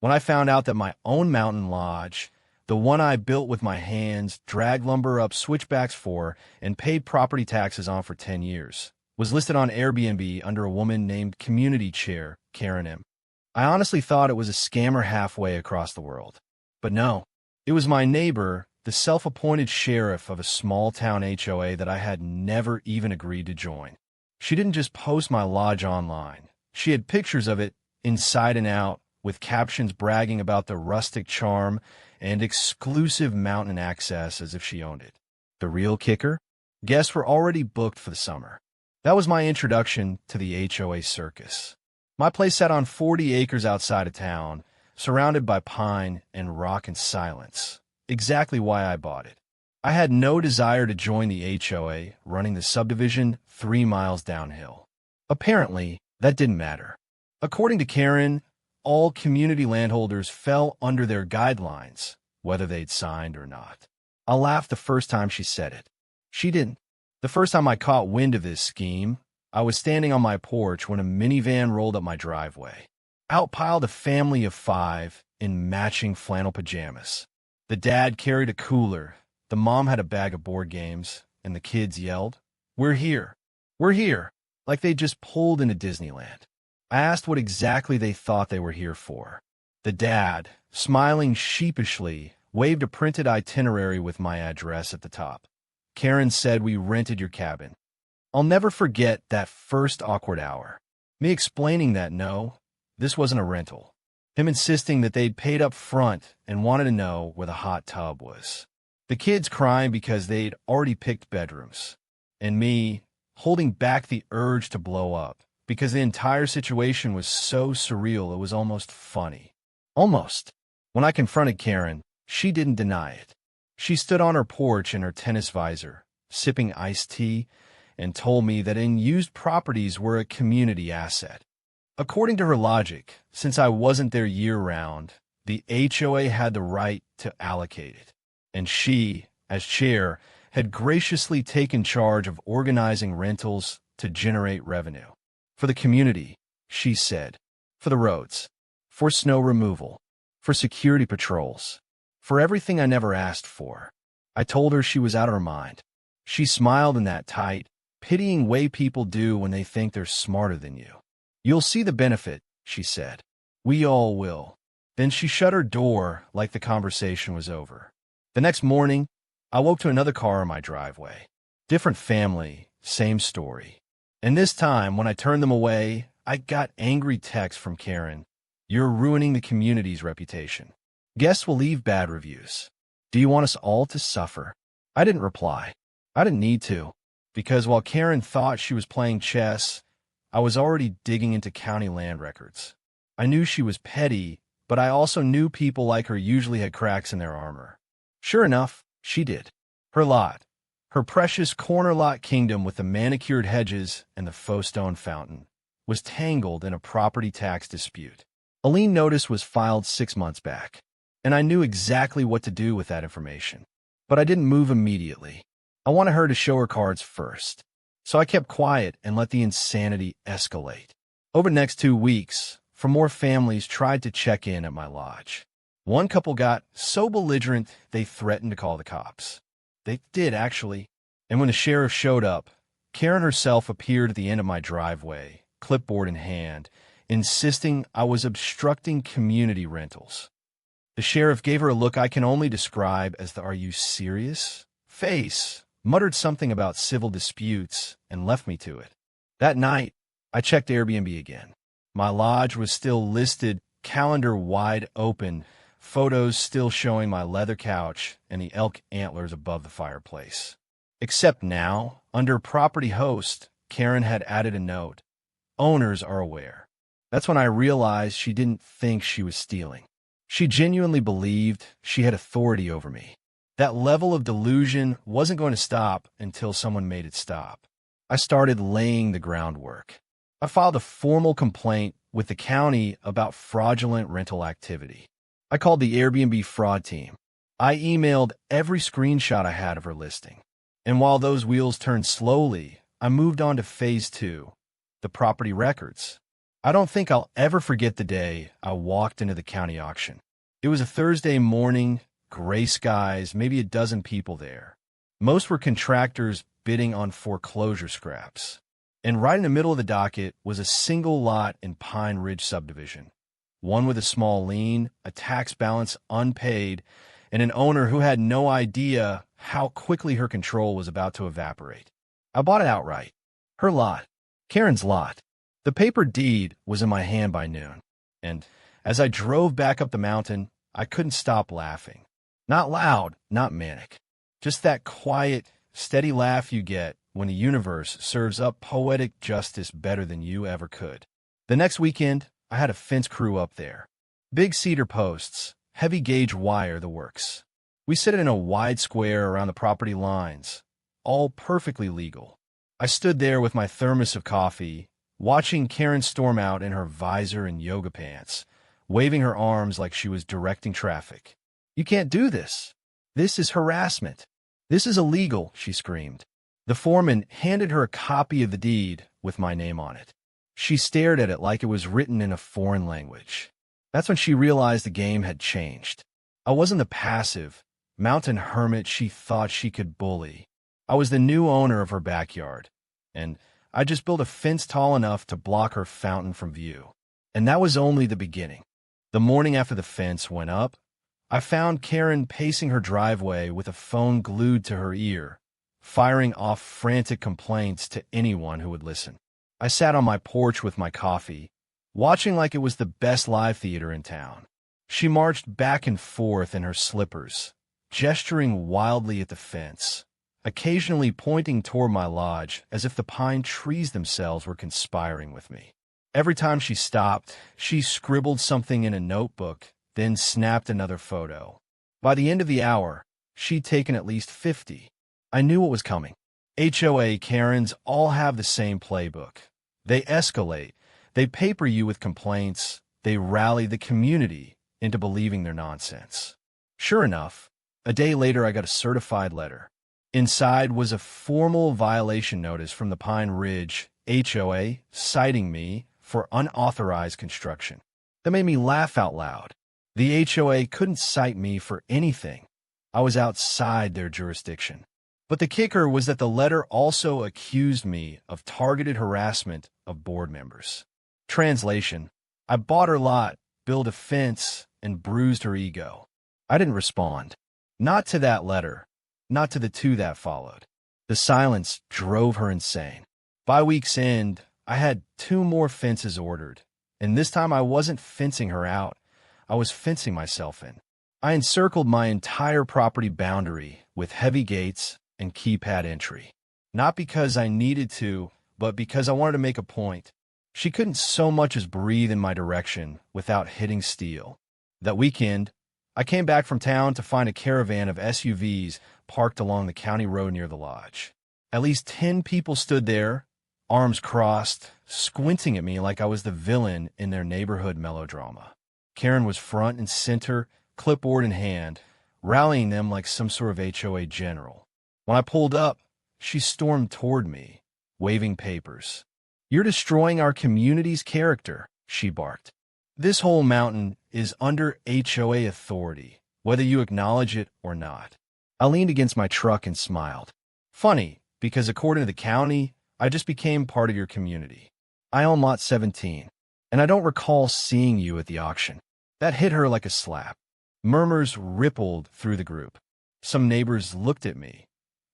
When I found out that my own mountain lodge, the one I built with my hands, dragged lumber up switchbacks for, and paid property taxes on for 10 years, was listed on Airbnb under a woman named Community Chair Karen M. I honestly thought it was a scammer halfway across the world. But no, it was my neighbor, the self-appointed sheriff of a small-town HOA that I had never even agreed to join. She didn't just post my lodge online. She had pictures of it inside and out, with captions bragging about the rustic charm and exclusive mountain access as if she owned it. The real kicker? Guests were already booked for the summer. That was my introduction to the HOA circus. My place sat on 40 acres outside of town, surrounded by pine and rock and silence. Exactly why I bought it. I had no desire to join the HOA running the subdivision 3 miles downhill. Apparently, that didn't matter. According to Karen, all community landholders fell under their guidelines, whether they'd signed or not. I laughed the first time she said it. She didn't. The first time I caught wind of this scheme, I was standing on my porch when a minivan rolled up my driveway. Out piled a family of 5 in matching flannel pajamas. The dad carried a cooler, the mom had a bag of board games, and the kids yelled, "We're here! We're here!" like they just pulled into Disneyland. I asked what exactly they thought they were here for. The dad, smiling sheepishly, waved a printed itinerary with my address at the top. Karen said we rented your cabin. I'll never forget that first awkward hour. Me explaining that no, this wasn't a rental. Him insisting that they'd paid up front and wanted to know where the hot tub was. The kids crying because they'd already picked bedrooms. And me holding back the urge to blow up because the entire situation was so surreal it was almost funny. Almost. When I confronted Karen, she didn't deny it. She stood on her porch in her tennis visor, sipping iced tea, and told me that unused properties were a community asset. According to her logic, since I wasn't there year-round, the HOA had the right to allocate it. And she, as chair, had graciously taken charge of organizing rentals to generate revenue. For the community, she said. For the roads. For snow removal. For security patrols. For everything I never asked for. I told her she was out of her mind. She smiled in that tight, pitying way people do when they think they're smarter than you. You'll see the benefit, she said. We all will. Then she shut her door like the conversation was over. The next morning, I woke to another car in my driveway. Different family, same story. And this time, when I turned them away, I got angry texts from Karen. You're ruining the community's reputation. Guests will leave bad reviews. Do you want us all to suffer? I didn't reply. I didn't need to. Because while Karen thought she was playing chess, I was already digging into county land records. I knew she was petty, but I also knew people like her usually had cracks in their armor. Sure enough, she did. Her lot, her precious corner lot kingdom with the manicured hedges and the faux stone fountain, was tangled in a property tax dispute. A lien notice was filed 6 months back, and I knew exactly what to do with that information. But I didn't move immediately. I wanted her to show her cards first. So I kept quiet and let the insanity escalate. Over the next 2 weeks, 4 more families tried to check in at my lodge. One couple got so belligerent they threatened to call the cops. They did, actually. And when the sheriff showed up, Karen herself appeared at the end of my driveway, clipboard in hand, insisting I was obstructing community rentals. The sheriff gave her a look I can only describe as the "Are you serious?" face, muttered something about civil disputes, and left me to it. That night, I checked Airbnb again. My lodge was still listed, calendar wide open, photos still showing my leather couch and the elk antlers above the fireplace. Except now, under property host, Karen had added a note. Owners are aware. That's when I realized she didn't think she was stealing. She genuinely believed she had authority over me. That level of delusion wasn't going to stop until someone made it stop. I started laying the groundwork. I filed a formal complaint with the county about fraudulent rental activity. I called the Airbnb fraud team. I emailed every screenshot I had of her listing. And while those wheels turned slowly, I moved on to phase 2, the property records. I don't think I'll ever forget the day I walked into the county auction. It was a Thursday morning, gray skies, maybe a dozen people there. Most were contractors bidding on foreclosure scraps. And right in the middle of the docket was a single lot in Pine Ridge subdivision. One with a small lien, a tax balance unpaid, and an owner who had no idea how quickly her control was about to evaporate. I bought it outright. Her lot. Karen's lot. The paper deed was in my hand by noon, and as I drove back up the mountain, I couldn't stop laughing. Not loud, not manic. Just that quiet, steady laugh you get when the universe serves up poetic justice better than you ever could. The next weekend, I had a fence crew up there. Big cedar posts, heavy gauge wire, the works. We sit in a wide square around the property lines, all perfectly legal. I stood there with my thermos of coffee, watching Karen storm out in her visor and yoga pants, waving her arms like she was directing traffic. "You can't do this. This is harassment. This is illegal," she screamed. The foreman handed her a copy of the deed with my name on it. She stared at it like it was written in a foreign language. That's when she realized the game had changed. I wasn't the passive, mountain hermit she thought she could bully. I was the new owner of her backyard, and I just built a fence tall enough to block her fountain from view. And that was only the beginning. The morning after the fence went up, I found Karen pacing her driveway with a phone glued to her ear, firing off frantic complaints to anyone who would listen. I sat on my porch with my coffee, watching like it was the best live theater in town. She marched back and forth in her slippers, gesturing wildly at the fence, occasionally pointing toward my lodge as if the pine trees themselves were conspiring with me. Every time she stopped, she scribbled something in a notebook, then snapped another photo. By the end of the hour, she'd taken at least 50. I knew what was coming. HOA Karens all have the same playbook. They escalate. They paper you with complaints. They rally the community into believing their nonsense. Sure enough, a day later I got a certified letter. Inside was a formal violation notice from the Pine Ridge HOA citing me for unauthorized construction. That made me laugh out loud. The HOA couldn't cite me for anything. I was outside their jurisdiction. But the kicker was that the letter also accused me of targeted harassment of board members. Translation: I bought her lot, built a fence, and bruised her ego. I didn't respond. Not to that letter. Not to the two that followed. The silence drove her insane. By week's end, I had 2 more fences ordered, and this time I wasn't fencing her out. I was fencing myself in. I encircled my entire property boundary with heavy gates and keypad entry. Not because I needed to, but because I wanted to make a point. She couldn't so much as breathe in my direction without hitting steel. That weekend, I came back from town to find a caravan of SUVs parked along the county road near the lodge. At least 10 people stood there, arms crossed, squinting at me like I was the villain in their neighborhood melodrama. Karen was front and center, clipboard in hand, rallying them like some sort of HOA general. When I pulled up, she stormed toward me, waving papers. "You're destroying our community's character," she barked. "This whole mountain is under HOA authority, whether you acknowledge it or not." I leaned against my truck and smiled. Funny, because according to the county, I just became part of your community. I own lot 17, and I don't recall seeing you at the auction. That hit her like a slap. Murmurs rippled through the group. Some neighbors looked at me,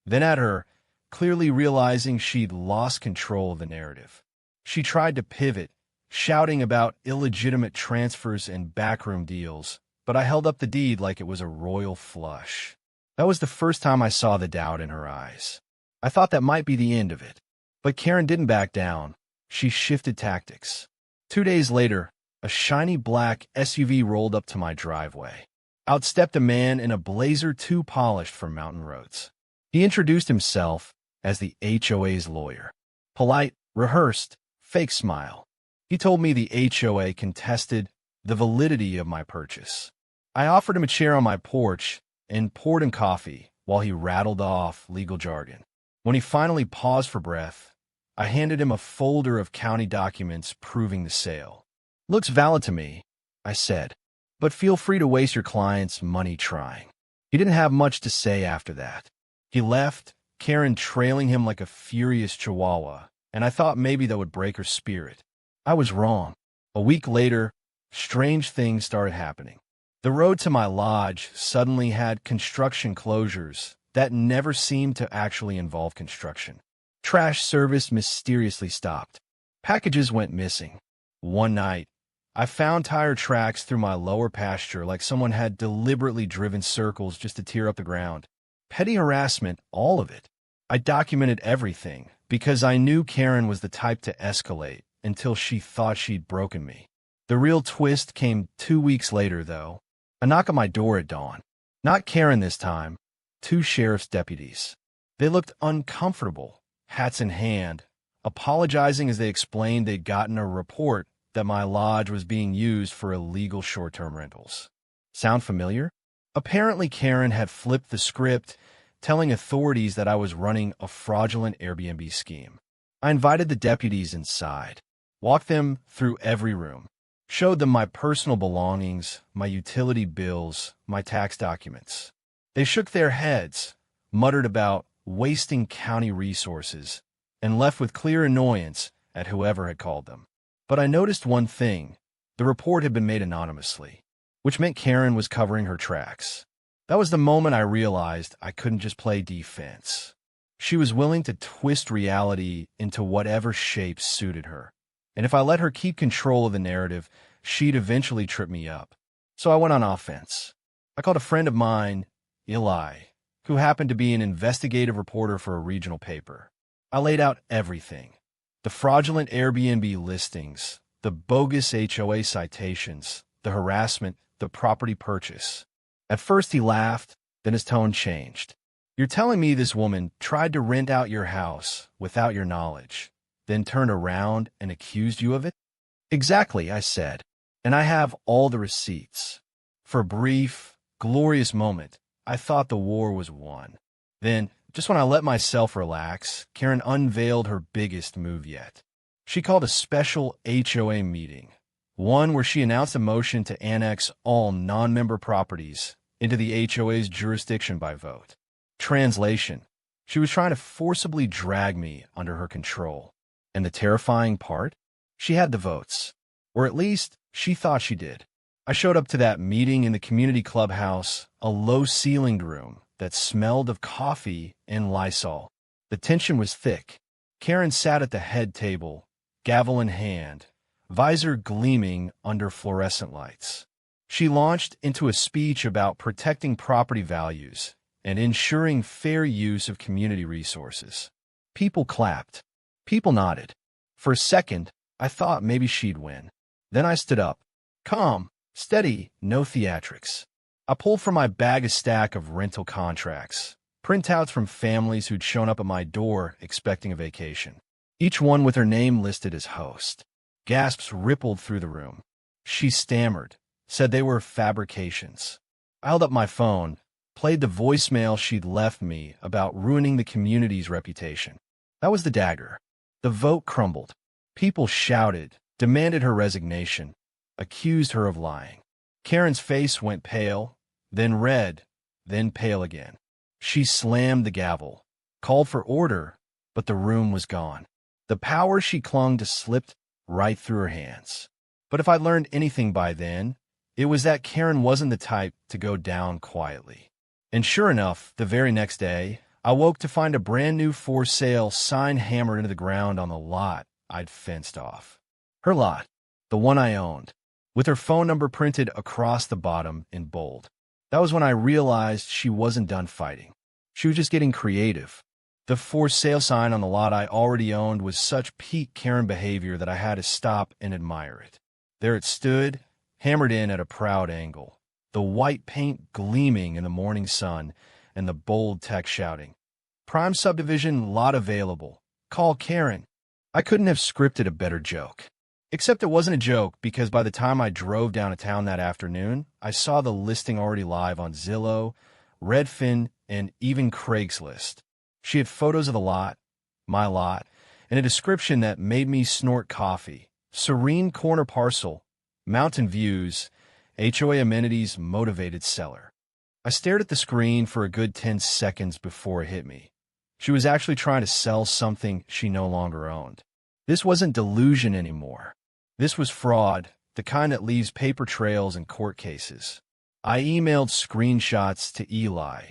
then at her, clearly realizing she'd lost control of the narrative. She tried to pivot, shouting about illegitimate transfers and backroom deals, but I held up the deed like it was a royal flush. That was the first time I saw the doubt in her eyes. I thought that might be the end of it. But Karen didn't back down. She shifted tactics. 2 days later, a shiny black SUV rolled up to my driveway. Out stepped a man in a blazer too polished for mountain roads. He introduced himself as the HOA's lawyer. Polite, rehearsed, fake smile. He told me the HOA contested the validity of my purchase. I offered him a chair on my porch and poured him coffee while he rattled off legal jargon. When he finally paused for breath, I handed him a folder of county documents proving the sale. "Looks valid to me," I said, "but feel free to waste your client's money trying." He didn't have much to say after that. He left, Karen trailing him like a furious chihuahua, and I thought maybe that would break her spirit. I was wrong. A week later, strange things started happening. The road to my lodge suddenly had construction closures that never seemed to actually involve construction. Trash service mysteriously stopped. Packages went missing. One night, I found tire tracks through my lower pasture like someone had deliberately driven circles just to tear up the ground. Petty harassment, all of it. I documented everything because I knew Karen was the type to escalate until she thought she'd broken me. The real twist came 2 weeks later, though. A knock at my door at dawn. Not Karen this time. 2 sheriff's deputies. They looked uncomfortable, hats in hand, apologizing as they explained they'd gotten a report that my lodge was being used for illegal short-term rentals. Sound familiar? Apparently, Karen had flipped the script, telling authorities that I was running a fraudulent Airbnb scheme. I invited the deputies inside, walked them through every room, showed them my personal belongings, my utility bills, my tax documents. They shook their heads, muttered about wasting county resources, and left with clear annoyance at whoever had called them. But I noticed one thing. The report had been made anonymously, which meant Karen was covering her tracks. That was the moment I realized I couldn't just play defense. She was willing to twist reality into whatever shape suited her. And if I let her keep control of the narrative, she'd eventually trip me up. So I went on offense. I called a friend of mine, Eli, who happened to be an investigative reporter for a regional paper. I laid out everything. The fraudulent Airbnb listings, the bogus HOA citations, the harassment, the property purchase. At first he laughed, then his tone changed. "You're telling me this woman tried to rent out your house without your knowledge, then turned around and accused you of it?" "Exactly," I said, "and I have all the receipts." For a brief, glorious moment, I thought the war was won. Then, just when I let myself relax, Karen unveiled her biggest move yet. She called a special HOA meeting, one where she announced a motion to annex all non-member properties into the HOA's jurisdiction by vote. Translation: she was trying to forcibly drag me under her control. And the terrifying part? She had the votes. Or at least, she thought she did. I showed up to that meeting in the community clubhouse, a low-ceilinged room that smelled of coffee and Lysol. The tension was thick. Karen sat at the head table, gavel in hand, visor gleaming under fluorescent lights. She launched into a speech about protecting property values and ensuring fair use of community resources. People clapped. People nodded. For a second, I thought maybe she'd win. Then I stood up. Calm, steady, no theatrics. I pulled from my bag a stack of rental contracts, printouts from families who'd shown up at my door expecting a vacation, each one with her name listed as host. Gasps rippled through the room. She stammered, said they were fabrications. I held up my phone, played the voicemail she'd left me about ruining the community's reputation. That was the dagger. The vote crumbled. People shouted, demanded her resignation, accused her of lying. Karen's face went pale, then red, then pale again. She slammed the gavel, called for order, but the room was gone. The power she clung to slipped right through her hands. But if I learned anything by then, it was that Karen wasn't the type to go down quietly. And sure enough, the very next day, I woke to find a brand new for sale sign hammered into the ground on the lot I'd fenced off. Her lot, the one I owned, with her phone number printed across the bottom in bold. That was when I realized she wasn't done fighting. She was just getting creative. The for sale sign on the lot I already owned was such peak Karen behavior that I had to stop and admire it. There it stood, hammered in at a proud angle, the white paint gleaming in the morning sun and the bold text shouting, "Prime subdivision, lot available. Call Karen." I couldn't have scripted a better joke. Except it wasn't a joke because by the time I drove down to town that afternoon, I saw the listing already live on Zillow, Redfin, and even Craigslist. She had photos of the lot, my lot, and a description that made me snort coffee. Serene corner parcel, mountain views, HOA amenities, motivated seller. I stared at the screen for a good 10 seconds before it hit me. She was actually trying to sell something she no longer owned. This wasn't delusion anymore. This was fraud, the kind that leaves paper trails in court cases. I emailed screenshots to Eli,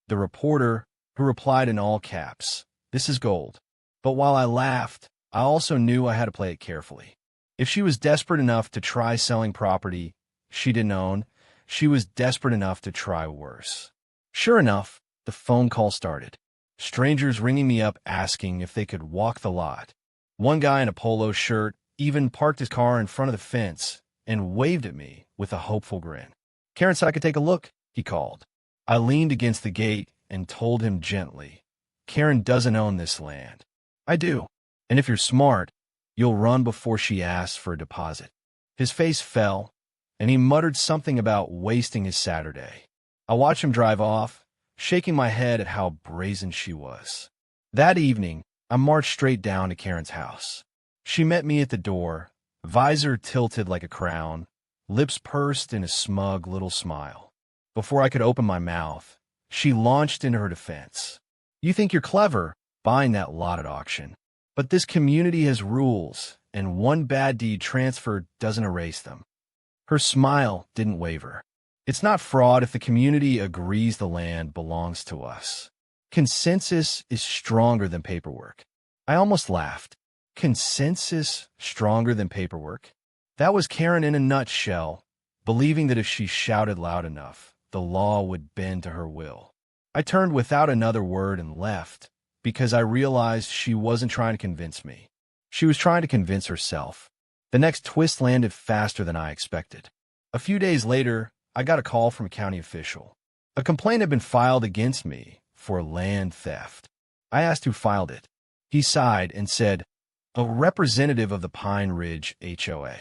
the reporter, who replied in all caps, "This is gold." But while I laughed, I also knew I had to play it carefully. If she was desperate enough to try selling property she didn't own, she was desperate enough to try worse. Sure enough, the phone call started. Strangers ringing me up asking if they could walk the lot. One guy in a polo shirt even parked his car in front of the fence and waved at me with a hopeful grin. "Karen said I could take a look," he called. I leaned against the gate and told him gently, "Karen doesn't own this land." "I do. And if you're smart, you'll run before she asks for a deposit." His face fell, and he muttered something about wasting his Saturday. I watched him drive off, shaking my head at how brazen she was. That evening, I marched straight down to Karen's house. She met me at the door, visor tilted like a crown, lips pursed in a smug little smile. Before I could open my mouth, she launched into her defense. "You think you're clever, buying that lot at auction. But this community has rules, and one bad deed transferred doesn't erase them." Her smile didn't waver. "It's not fraud if the community agrees the land belongs to us. Consensus is stronger than paperwork." I almost laughed. Consensus stronger than paperwork? That was Karen in a nutshell, believing that if she shouted loud enough, the law would bend to her will. I turned without another word and left, because I realized she wasn't trying to convince me. She was trying to convince herself. The next twist landed faster than I expected. A few days later, I got a call from a county official. A complaint had been filed against me for land theft. I asked who filed it. He sighed and said, "A representative of the Pine Ridge HOA."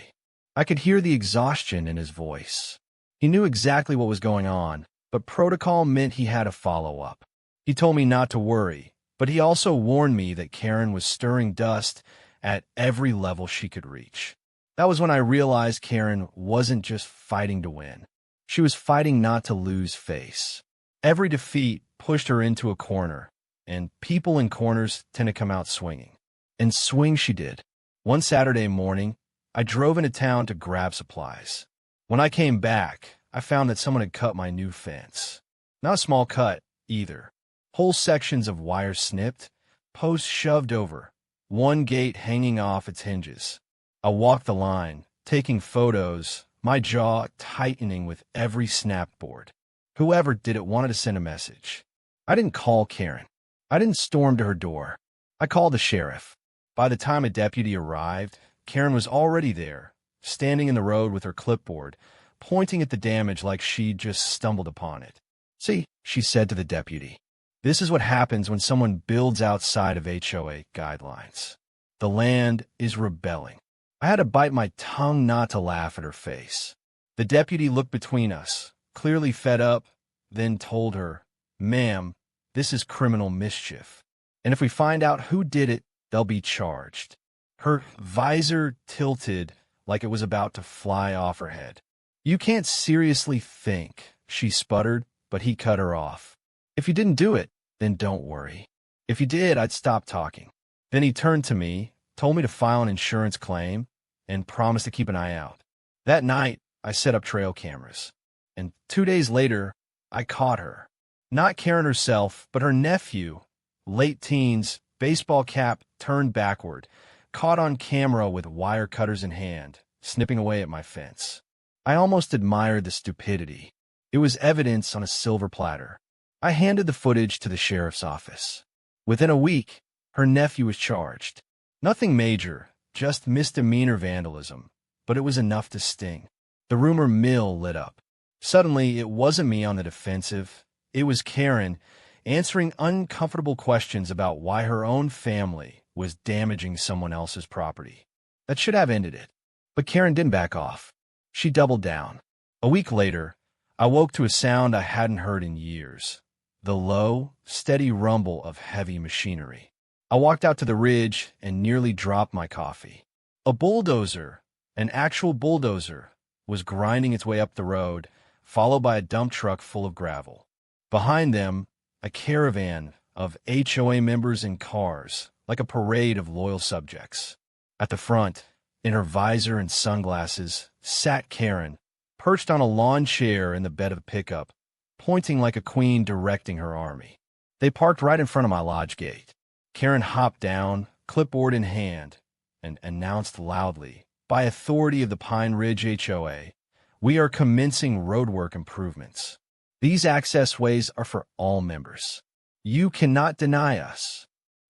I could hear the exhaustion in his voice. He knew exactly what was going on, but protocol meant he had to follow up. He told me not to worry, but he also warned me that Karen was stirring dust at every level she could reach. That was when I realized Karen wasn't just fighting to win. She was fighting not to lose face. Every defeat pushed her into a corner, and people in corners tend to come out swinging. And swing she did. One Saturday morning, I drove into town to grab supplies. When I came back, I found that someone had cut my new fence. Not a small cut, either. Whole sections of wire snipped, posts shoved over, one gate hanging off its hinges. I walked the line, taking photos, my jaw tightening with every snapboard. Whoever did it wanted to send a message. I didn't call Karen. I didn't storm to her door. I called the sheriff. By the time a deputy arrived, Karen was already there, standing in the road with her clipboard, pointing at the damage like she'd just stumbled upon it. "See," she said to the deputy, "this is what happens when someone builds outside of HOA guidelines. The land is rebelling." I had to bite my tongue not to laugh at her face. The deputy looked between us, clearly fed up, then told her, "Ma'am, this is criminal mischief. And if we find out who did it, they'll be charged." Her visor tilted like it was about to fly off her head. "You can't seriously think," she sputtered, but he cut her off. "If you didn't do it, then don't worry. If you did, I'd stop talking." Then he turned to me, told me to file an insurance claim, and promised to keep an eye out. That night, I set up trail cameras. And 2 days later, I caught her. Not Karen herself, but her nephew, late teens, baseball cap turned backward, caught on camera with wire cutters in hand, snipping away at my fence. I almost admired the stupidity. It was evidence on a silver platter. I handed the footage to the sheriff's office. Within a week, her nephew was charged. Nothing major, just misdemeanor vandalism, but it was enough to sting. The rumor mill lit up. Suddenly, it wasn't me on the defensive. It was Karen answering uncomfortable questions about why her own family was damaging someone else's property. That should have ended it. But Karen didn't back off. She doubled down. A week later, I woke to a sound I hadn't heard in years. The low, steady rumble of heavy machinery. I walked out to the ridge and nearly dropped my coffee. A bulldozer, an actual bulldozer, was grinding its way up the road, followed by a dump truck full of gravel. Behind them, a caravan of HOA members in cars, like a parade of loyal subjects. At the front, in her visor and sunglasses, sat Karen, perched on a lawn chair in the bed of the pickup, pointing like a queen directing her army. They parked right in front of my lodge gate. Karen hopped down, clipboard in hand, and announced loudly, by authority of the Pine Ridge HOA, we are commencing roadwork improvements. These access ways are for all members. You cannot deny us.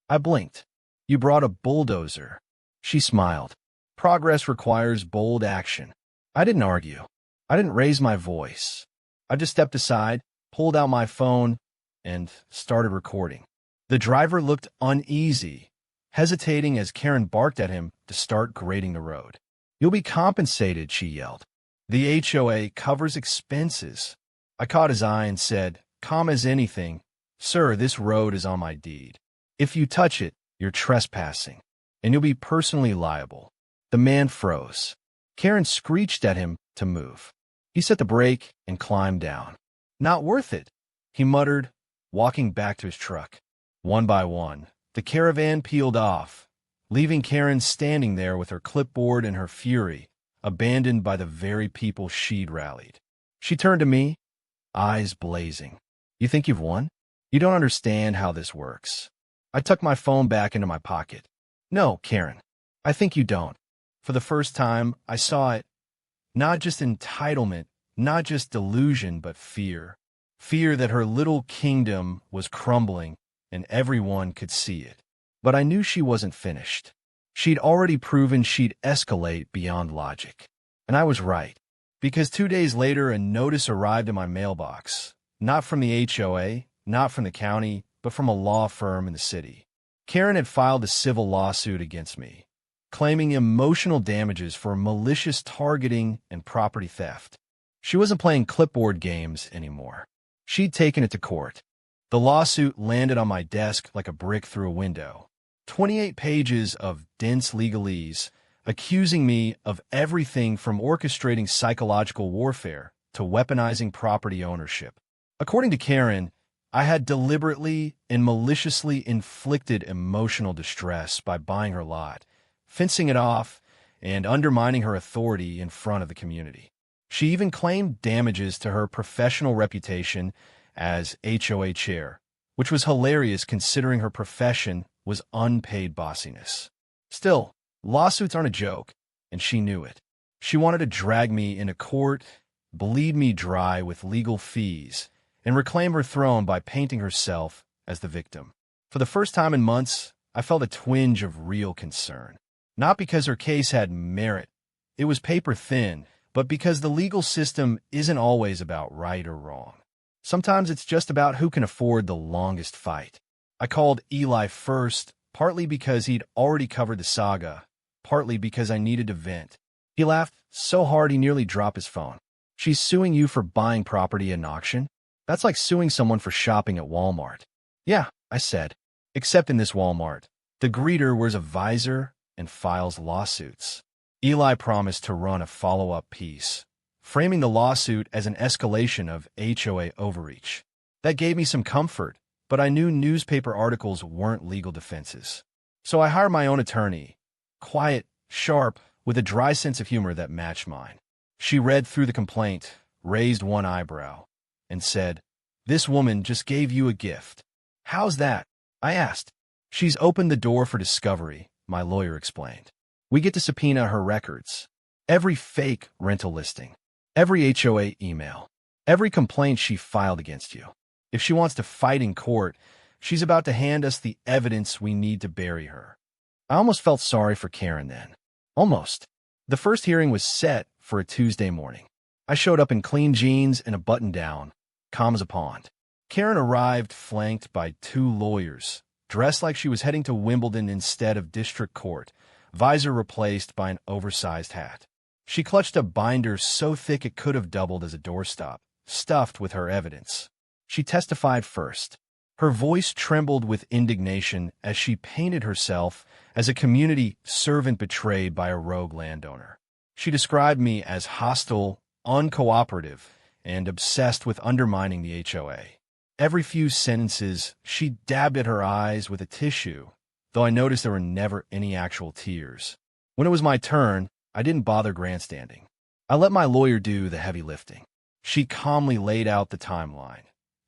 I blinked. You brought a bulldozer. She smiled. Progress requires bold action. I didn't argue. I didn't raise my voice. I just stepped aside, pulled out my phone, and started recording. The driver looked uneasy, hesitating as Karen barked at him to start grading the road. You'll be compensated, she yelled. The HOA covers expenses. I caught his eye and said, calm as anything, sir, this road is on my deed. If you touch it, you're trespassing, and you'll be personally liable. The man froze. Karen screeched at him to move. He set the brake and climbed down. Not worth it, he muttered, walking back to his truck. One by one, the caravan peeled off, leaving Karen standing there with her clipboard and her fury, abandoned by the very people she'd rallied. She turned to me, eyes blazing. You think you've won? You don't understand how this works. I tucked my phone back into my pocket. No, Karen, I think you don't. For the first time, I saw it. Not just entitlement, not just delusion, but fear. Fear that her little kingdom was crumbling and everyone could see it. But I knew she wasn't finished. She'd already proven she'd escalate beyond logic. And I was right. Because 2 days later, a notice arrived in my mailbox. Not from the HOA, not from the county, but from a law firm in the city. Karen had filed a civil lawsuit against me, claiming emotional damages for malicious targeting and property theft. She wasn't playing clipboard games anymore. She'd taken it to court. The lawsuit landed on my desk like a brick through a window. 28 pages of dense legalese, accusing me of everything from orchestrating psychological warfare to weaponizing property ownership. According to Karen, I had deliberately and maliciously inflicted emotional distress by buying her lot, fencing it off, and undermining her authority in front of the community. She even claimed damages to her professional reputation as HOA chair, which was hilarious considering her profession was unpaid bossiness. Still, lawsuits aren't a joke, and she knew it. She wanted to drag me into court, bleed me dry with legal fees, and reclaim her throne by painting herself as the victim. For the first time in months, I felt a twinge of real concern. Not because her case had merit, it was paper thin, but because the legal system isn't always about right or wrong. Sometimes it's just about who can afford the longest fight. I called Eli first, partly because he'd already covered the saga, partly because I needed to vent. He laughed so hard he nearly dropped his phone. She's suing you for buying property at an auction? That's like suing someone for shopping at Walmart. Yeah, I said. Except in this Walmart, the greeter wears a visor and files lawsuits. Eli promised to run a follow-up piece, framing the lawsuit as an escalation of HOA overreach. That gave me some comfort, but I knew newspaper articles weren't legal defenses. So I hired my own attorney, quiet, sharp, with a dry sense of humor that matched mine. She read through the complaint, raised one eyebrow, and said, "This woman just gave you a gift." "How's that?" I asked. "She's opened the door for discovery," my lawyer explained. "We get to subpoena her records. Every fake rental listing, every HOA email, every complaint she filed against you. If she wants to fight in court, she's about to hand us the evidence we need to bury her." I almost felt sorry for Karen then. Almost. The first hearing was set for a Tuesday morning. I showed up in clean jeans and a button-down, calm as a pond. Karen arrived flanked by 2 lawyers, dressed like she was heading to Wimbledon instead of district court, visor replaced by an oversized hat. She clutched a binder so thick it could have doubled as a doorstop, stuffed with her evidence. She testified first. Her voice trembled with indignation as she painted herself as a community servant betrayed by a rogue landowner. She described me as hostile, uncooperative, and obsessed with undermining the HOA. Every few sentences, she dabbed at her eyes with a tissue, though I noticed there were never any actual tears. When it was my turn, I didn't bother grandstanding. I let my lawyer do the heavy lifting. She calmly laid out the timeline.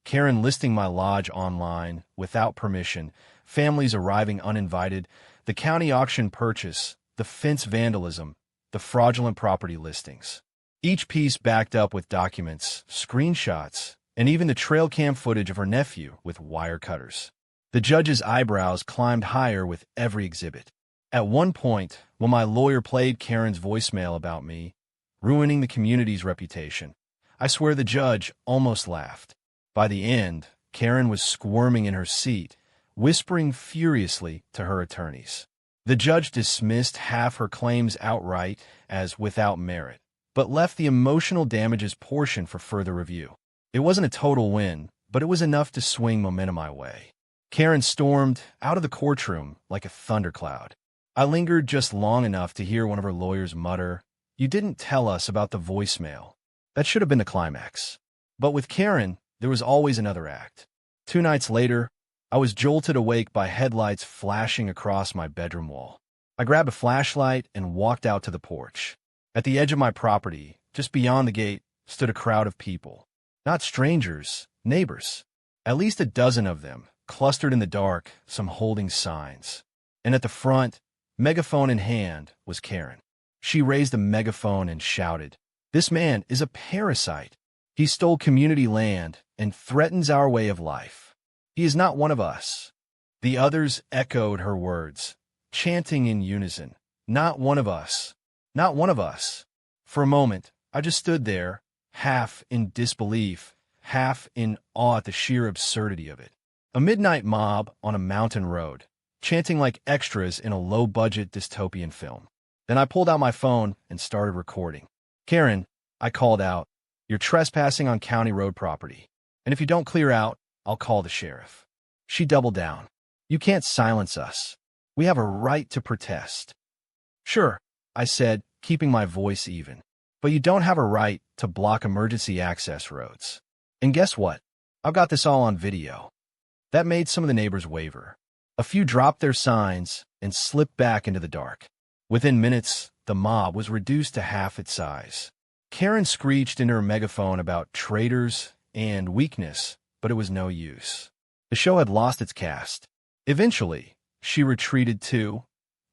Karen listing my lodge online without permission, families arriving uninvited, the county auction purchase, the fence vandalism, the fraudulent property listings. Each piece backed up with documents, screenshots, and even the trail cam footage of her nephew with wire cutters. The judge's eyebrows climbed higher with every exhibit. At one point, when my lawyer played Karen's voicemail about me, ruining the community's reputation, I swear the judge almost laughed. By the end, Karen was squirming in her seat, whispering furiously to her attorneys. The judge dismissed half her claims outright as without merit, but left the emotional damages portion for further review. It wasn't a total win, but it was enough to swing momentum my way. Karen stormed out of the courtroom like a thundercloud. I lingered just long enough to hear one of her lawyers mutter, "You didn't tell us about the voicemail." That should have been the climax. But with Karen, there was always another act. 2 nights later, I was jolted awake by headlights flashing across my bedroom wall. I grabbed a flashlight and walked out to the porch. At the edge of my property, just beyond the gate, stood a crowd of people. Not strangers, neighbors. At least a dozen of them, clustered in the dark, some holding signs. And at the front, megaphone in hand, was Karen. She raised the megaphone and shouted, "This man is a parasite. He stole community land and threatens our way of life. He is not one of us." The others echoed her words, chanting in unison, "Not one of us. Not one of us." For a moment, I just stood there, half in disbelief, half in awe at the sheer absurdity of it. A midnight mob on a mountain road, chanting like extras in a low-budget dystopian film. Then I pulled out my phone and started recording. "Karen," I called out, "you're trespassing on county road property. And if you don't clear out, I'll call the sheriff." She doubled down. "You can't silence us. We have a right to protest." "Sure," I said, keeping my voice even. "But you don't have a right to block emergency access roads. And guess what? I've got this all on video." That made some of the neighbors waver. A few dropped their signs and slipped back into the dark. Within minutes, the mob was reduced to half its size. Karen screeched into her megaphone about traitors and weakness, but it was no use. The show had lost its cast. Eventually, she retreated too,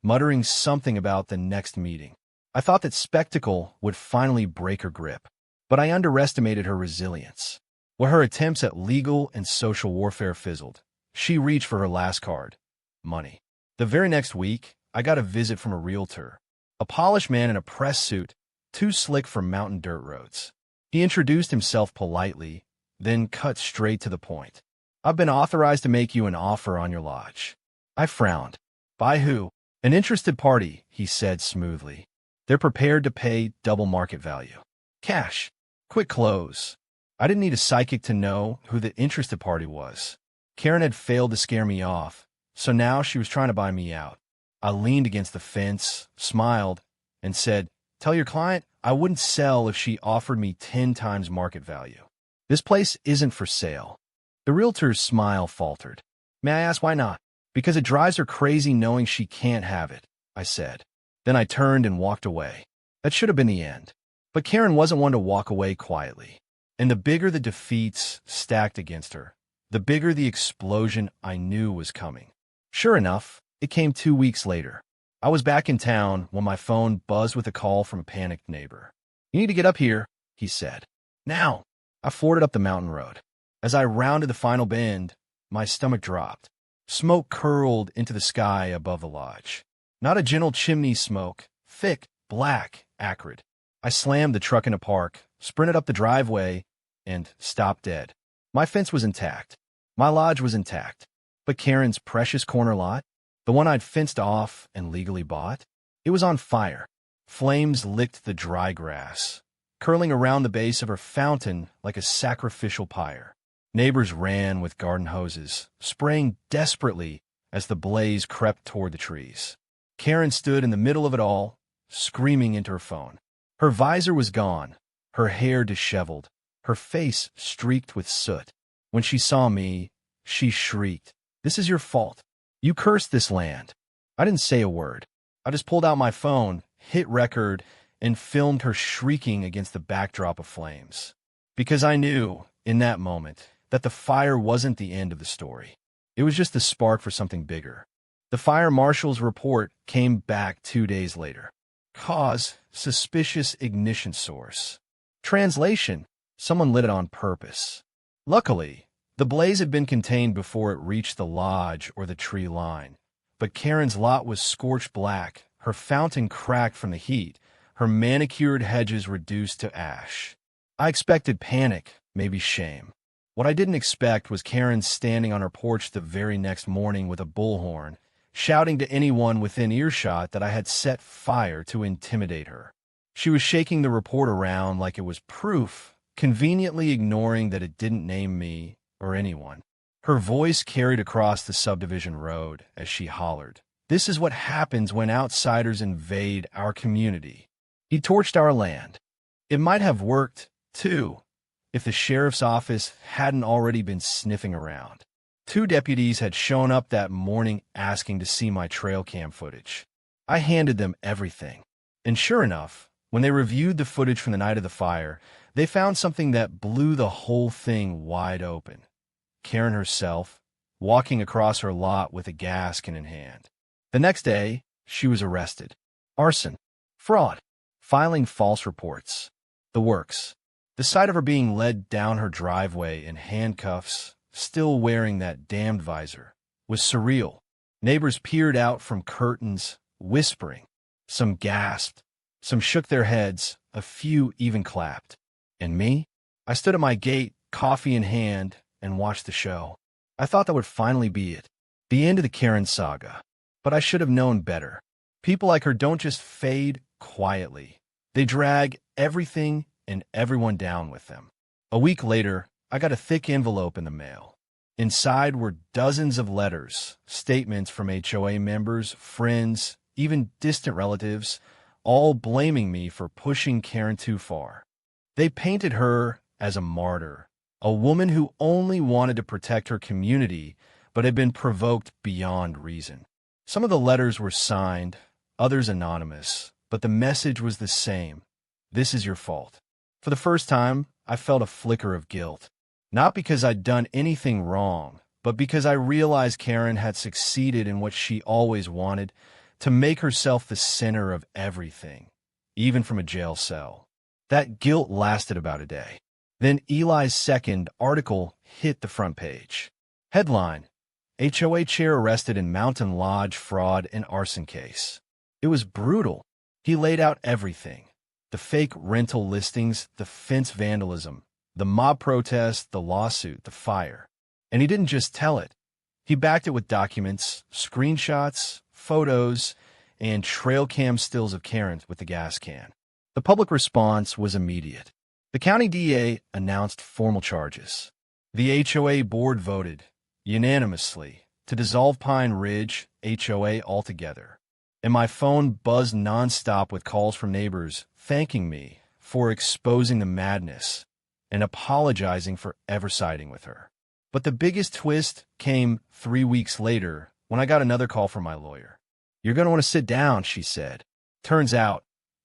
muttering something about the next meeting. I thought that spectacle would finally break her grip, but I underestimated her resilience. Where her attempts at legal and social warfare fizzled, she reached for her last card: money. The very next week, I got a visit from a realtor, a polished man in a press suit, too slick for mountain dirt roads. He introduced himself politely, then cut straight to the point. "I've been authorized to make you an offer on your lodge." I frowned. "By who?" "An interested party," he said smoothly. "They're prepared to pay double market value. Cash. Quick close." I didn't need a psychic to know who the interested party was. Karen had failed to scare me off, so now she was trying to buy me out. I leaned against the fence, smiled, and said, "Tell your client I wouldn't sell if she offered me 10 times market value. This place isn't for sale." The realtor's smile faltered. "May I ask why not?" "Because it drives her crazy knowing she can't have it," I said. Then I turned and walked away. That should have been the end. But Karen wasn't one to walk away quietly. And the bigger the defeats stacked against her, the bigger the explosion I knew was coming. Sure enough, it came 2 weeks later. I was back in town when my phone buzzed with a call from a panicked neighbor. "You need to get up here," he said. "Now." I forded up the mountain road. As I rounded the final bend, my stomach dropped. Smoke curled into the sky above the lodge. Not a gentle chimney smoke, thick, black, acrid. I slammed the truck into park, sprinted up the driveway, and stopped dead. My fence was intact. My lodge was intact. But Karen's precious corner lot, the one I'd fenced off and legally bought, it was on fire. Flames licked the dry grass, curling around the base of her fountain like a sacrificial pyre. Neighbors ran with garden hoses, spraying desperately as the blaze crept toward the trees. Karen stood in the middle of it all, screaming into her phone. Her visor was gone, her hair disheveled, her face streaked with soot. When she saw me, she shrieked, "This is your fault. You cursed this land." I didn't say a word. I just pulled out my phone, hit record, and filmed her shrieking against the backdrop of flames. Because I knew, in that moment, that the fire wasn't the end of the story. It was just the spark for something bigger. The fire marshal's report came back 2 days later. Cause: suspicious ignition source. Translation: someone lit it on purpose. Luckily, the blaze had been contained before it reached the lodge or the tree line. But Karen's lot was scorched black, her fountain cracked from the heat, her manicured hedges reduced to ash. I expected panic, maybe shame. What I didn't expect was Karen standing on her porch the very next morning with a bullhorn, shouting to anyone within earshot that I had set fire to intimidate her. She was shaking the report around like it was proof, conveniently ignoring that it didn't name me or anyone. Her voice carried across the subdivision road as she hollered, "This is what happens when outsiders invade our community." He torched our land. It might have worked, too, if the sheriff's office hadn't already been sniffing around. 2 deputies had shown up that morning asking to see my trail cam footage. I handed them everything. And sure enough, when they reviewed the footage from the night of the fire, they found something that blew the whole thing wide open. Karen herself, walking across her lot with a gas can in hand. The next day, she was arrested. Arson, fraud, filing false reports. The works. The sight of her being led down her driveway in handcuffs, still wearing that damned visor, was surreal. Neighbors peered out from curtains, whispering. Some gasped, some shook their heads, a few even clapped. And me? I stood at my gate, coffee in hand, and watched the show. I thought that would finally be it, the end of the Karen saga. But I should have known better. People like her don't just fade quietly. They drag everything and everyone down with them. A week later, I got a thick envelope in the mail. Inside were dozens of letters, statements from HOA members, friends, even distant relatives, all blaming me for pushing Karen too far. They painted her as a martyr, a woman who only wanted to protect her community but had been provoked beyond reason. Some of the letters were signed, others anonymous, but the message was the same. This is your fault. For the first time, I felt a flicker of guilt. Not because I'd done anything wrong, but because I realized Karen had succeeded in what she always wanted, to make herself the center of everything, even from a jail cell. That guilt lasted about a day. Then Eli's second article hit the front page. Headline: HOA chair arrested in Mountain Lodge fraud and arson case. It was brutal. He laid out everything. The fake rental listings, the fence vandalism, the mob protest, the lawsuit, the fire. And he didn't just tell it. He backed it with documents, screenshots, photos, and trail cam stills of Karen with the gas can. The public response was immediate. The county DA announced formal charges. The HOA board voted, unanimously, to dissolve Pine Ridge HOA altogether. And my phone buzzed nonstop with calls from neighbors thanking me for exposing the madness and apologizing for ever siding with her. But the biggest twist came 3 weeks later when I got another call from my lawyer. "You're going to want to sit down," she said. Turns out,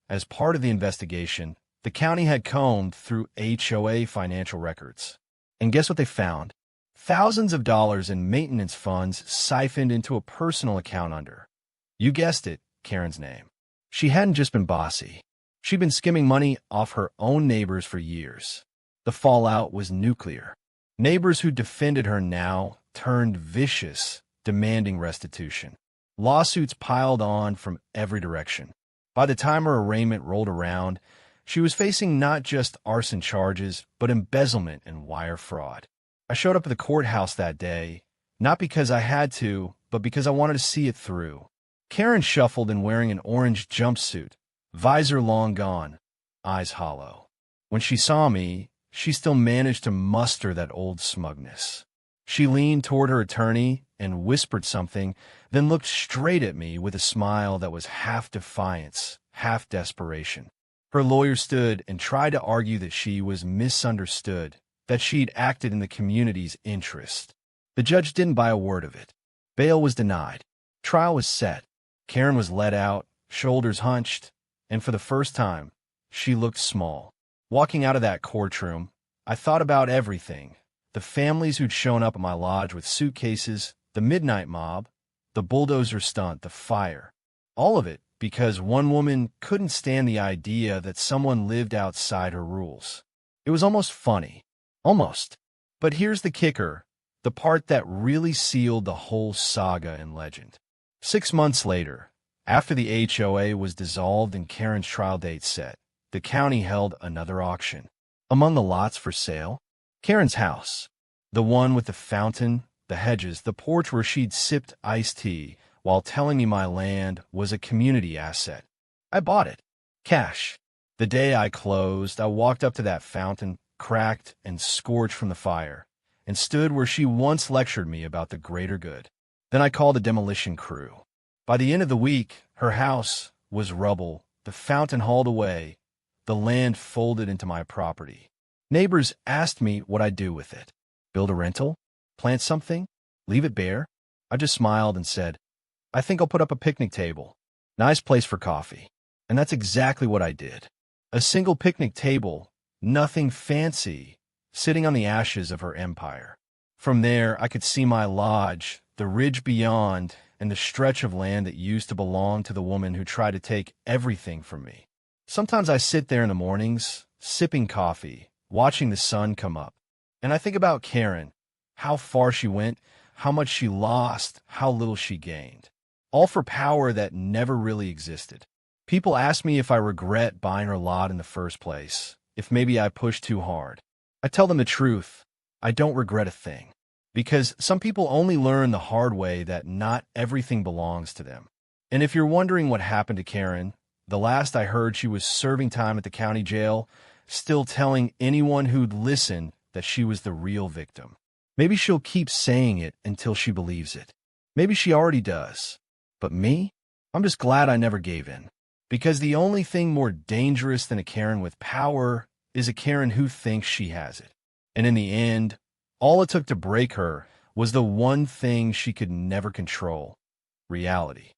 as part of the investigation, the county had combed through HOA financial records. And guess what they found? Thousands of dollars in maintenance funds siphoned into a personal account under, you guessed it, Karen's name. She hadn't just been bossy. She'd been skimming money off her own neighbors for years. The fallout was nuclear. Neighbors who defended her now turned vicious, demanding restitution. Lawsuits piled on from every direction. By the time her arraignment rolled around, she was facing not just arson charges, but embezzlement and wire fraud. I showed up at the courthouse that day, not because I had to, but because I wanted to see it through. Karen shuffled in wearing an orange jumpsuit, visor long gone, eyes hollow. When she saw me, she still managed to muster that old smugness. She leaned toward her attorney and whispered something, then looked straight at me with a smile that was half defiance, half desperation. Her lawyer stood and tried to argue that she was misunderstood, that she'd acted in the community's interest. The judge didn't buy a word of it. Bail was denied. Trial was set. Karen was let out, shoulders hunched, and for the first time, she looked small. Walking out of that courtroom, I thought about everything. The families who'd shown up at my lodge with suitcases, the midnight mob, the bulldozer stunt, the fire. All of it because one woman couldn't stand the idea that someone lived outside her rules. It was almost funny. Almost. But here's the kicker, the part that really sealed the whole saga and legend. 6 months later, after the HOA was dissolved and Karen's trial date set, the county held another auction. Among the lots for sale, Karen's house, the one with the fountain, the hedges, the porch where she'd sipped iced tea while telling me my land was a community asset. I bought it. Cash. The day I closed, I walked up to that fountain, cracked and scorched from the fire, and stood where she once lectured me about the greater good. Then I called a demolition crew. By the end of the week, her house was rubble, the fountain hauled away, the land folded into my property. Neighbors asked me what I'd do with it. Build a rental? Plant something? Leave it bare? I just smiled and said, I think I'll put up a picnic table. Nice place for coffee. And that's exactly what I did. A single picnic table, nothing fancy, sitting on the ashes of her empire. From there, I could see my lodge, the ridge beyond, and the stretch of land that used to belong to the woman who tried to take everything from me. Sometimes I sit there in the mornings, sipping coffee, watching the sun come up. And I think about Karen, how far she went, how much she lost, how little she gained. All for power that never really existed. People ask me if I regret buying her lot in the first place, if maybe I pushed too hard. I tell them the truth. I don't regret a thing. Because some people only learn the hard way that not everything belongs to them. And if you're wondering what happened to Karen, the last I heard she was serving time at the county jail, still telling anyone who'd listen that she was the real victim. Maybe she'll keep saying it until she believes it. Maybe she already does. But me? I'm just glad I never gave in. Because the only thing more dangerous than a Karen with power is a Karen who thinks she has it. And in the end, all it took to break her was the one thing she could never control: reality.